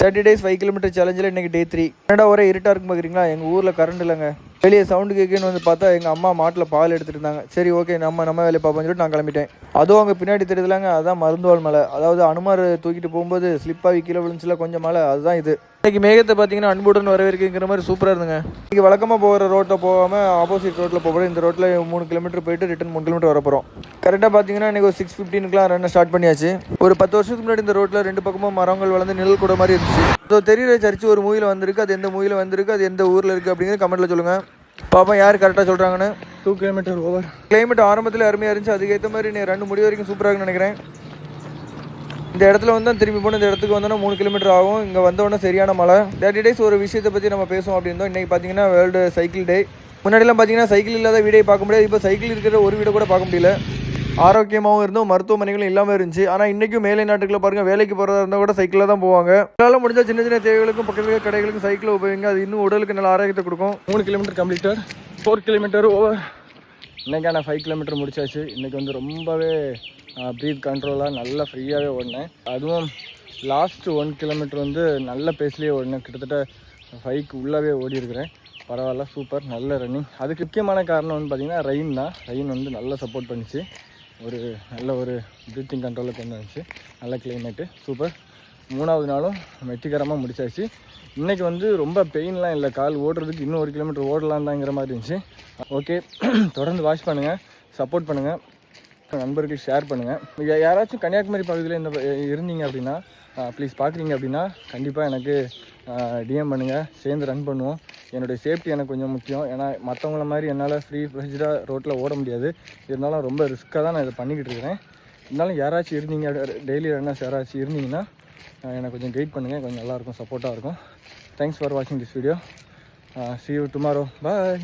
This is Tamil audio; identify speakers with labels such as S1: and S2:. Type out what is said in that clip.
S1: 30 days 5 கிலோமீட்டர் சேலஞ்சில் இன்றைக்கி டே 3. என்னடா ஒரே இருட்டாக இருக்கும் பார்க்குறீங்களா? எங்கள் ஊரில் கரண்ட் இல்லைங்க. வெளியே சவுண்டு கேட்குன்னு வந்து பார்த்தா எங்கள் அம்மா மாட்டில் பால் எடுத்துகிட்டு இருந்தாங்க. சரி ஓகே நம்ம வேலையை பார்ப்போம்னு சொல்லிட்டு நான் கிளம்பிட்டேன். அதுவும் அங்கே பின்னாடி தெரியுதுலாங்க, அதுதான் மருந்துவாள் மலை. அதாவது அனுமார் தூக்கிட்டு போகும்போது ஸ்லிப்பாகி கீழே விழுந்துச்சுல கொஞ்சம் மலை, அதுதான் இது. இன்றைக்கி மேகத்தை பார்த்தீங்கன்னா அன்புடன் வரவேற்கிற மாதிரி சூப்பராக இருந்துங்க. இன்றைக்கி வழக்கமாக போகிற ரோட்டில் போகாமல் ஆப்போசிட் ரோட்டில் போகிறோம். இந்த ரோட்டில் 3 கிலோமீட்டர் போயிட்டு ரிட்டன் 3 கிலோமீட்டர் வர போகிறோம். கரெக்டாக பார்த்தீங்கன்னா இன்றைக்கி ஒரு 6:15க்குலாம் ரன் ஸ்டார்ட் பண்ணியாச்சு. ஒரு 10 வருஷத்துக்கு முன்னாடி இந்த ரோட்டில் 2 பக்கமும் மரங்கள் வளர்ந்து நிழல் கூட மாதிரி இருந்துச்சு. ஸோ தெரியுற சர்ச்சு ஒரு மூவியில் வந்திருக்கு. அது எந்த மூவியில் வந்திருக்கு, அது எந்த ஊரில் இருக்குது அப்படிங்கிறது கமெண்ட்டில் சொல்லுங்கள். பாப்பா யார் கரெக்டாக சொல்கிறாங்கன்னு.
S2: 2 கிலோமீட்டர் ஓவர்.
S1: கிளைமேட் ஆரம்பத்தில் அருமையாக இருந்துச்சு. அதுக்கேற்ற மாதிரி நீ 2 முடி வரைக்கும் சூப்பராக இருக்குன்னு நினைக்கிறேன். இந்த இடத்துல வந்து திரும்பி போன இந்த இடத்துக்கு வந்தோன்னா 3 கிலோமீட்டர் ஆகும். இங்கே வந்தோடனே சரியான மழை. 30 days ஒரு விஷயத்தை பற்றி நம்ம பேசுவோம் அப்படின்றோம். இன்றைக்கி பார்த்தீங்கன்னா வேர்ல்டு சைக்கிள் டே. முன்னாடிலாம் பார்த்தீங்கன்னா சைக்கிள் இல்லாத வீடியோ பார்க்க முடியாது. இப்போ சைக்கிள் இருக்கிற ஒரு வீடியோ கூட பார்க்க முடியல. ஆரோக்கியமாகவும் இருந்தும் மருத்துவமனைகளும் இல்லாமல் இருந்துச்சு. ஆனால் இன்றைக்கும் மேலை நாட்டுக்குள்ள பாருங்கள், வேலைக்கு போகிறதா இருந்தால் கூட சைக்கிளில் தான் போவாங்க. அதனால் முடிஞ்சால் சின்ன சின்ன தேவைகளுக்கும் பக்கத்தில் கடைகளுக்கும் சைக்கிள் உபயோகிங்க. அது இன்னும் உடலுக்கு நல்ல ஆரோக்கியத்தை கொடுக்கும்.
S2: 3 கிலோமீட்டர் கம்ப்ளீட்டட், 4 கிலோமீட்டர் ஓவர். இன்றைக்கான 5 கிலோமீட்டர் முடிச்சாச்சு. இன்றைக்கி வந்து ரொம்பவே ப்ரீத் கண்ட்ரோலாக நல்லா ஃப்ரீயாகவே ஓடினேன். அதுவும் லாஸ்ட்டு 1 கிலோமீட்டர் வந்து நல்ல பேஸ்லேயே ஓடினேன். கிட்டத்தட்ட 5க்கு உள்ளவே ஓடி இருக்கிறேன். பரவாயில்ல, சூப்பர், நல்ல ரன்னிங். அதுக்கு முக்கியமான காரணம் வந்து பார்த்திங்கன்னா ரெயின் தான். ரெயின் வந்து நல்லா சப்போர்ட் பண்ணிச்சு. ஒரு நல்ல ஒரு ப்ரீத்திங் கண்ட்ரோலில் கொண்டு வந்துச்சு. நல்ல கிளைமேட்டு, சூப்பர். 3வது நாளும் வெற்றிகரமாக முடிச்சாச்சு. இன்றைக்கி வந்து ரொம்ப பெயின்லாம் இல்லை. கால் ஓடுறதுக்கு இன்னும் 1 கிலோமீட்டர் ஓடலாம் தாங்கிற மாதிரி இருந்துச்சு. ஓகே, தொடர்ந்து வாட்ச் பண்ணுங்கள், சப்போர்ட் பண்ணுங்கள், நண்பர்களுக்கு ஷேர் பண்ணுங்கள். யாராச்சும் கன்னியாகுமரி பகுதியில் இந்த இருந்தீங்க அப்படின்னா ப்ளீஸ் பார்க்குறீங்க அப்படின்னா கண்டிப்பாக எனக்கு டிஎம் பண்ணுங்கள். சேர்ந்து ரன் பண்ணுவோம். என்னுடைய சேஃப்டி எனக்கு கொஞ்சம் முக்கியம். ஏன்னா மற்றவங்கள மாதிரி என்னால் ஃப்ரீஜாக ரோட்டில் ஓட முடியாது. இருந்தாலும் ரொம்ப ரிஸ்க்காக தான் நான் இதை பண்ணிக்கிட்டு இருக்கிறேன். இருந்தாலும் யாராச்சும் இருந்தீங்க, டெய்லி ரன்னர்ஸ் யாராச்சும் இருந்தீங்கன்னா எனக்கு கொஞ்சம் கைட் பண்ணுங்கள். கொஞ்சம் நல்லாயிருக்கும், சப்போர்ட்டாக இருக்கும். தேங்க்ஸ் ஃபார் வாட்சிங் this video. see you tomorrow. Bye.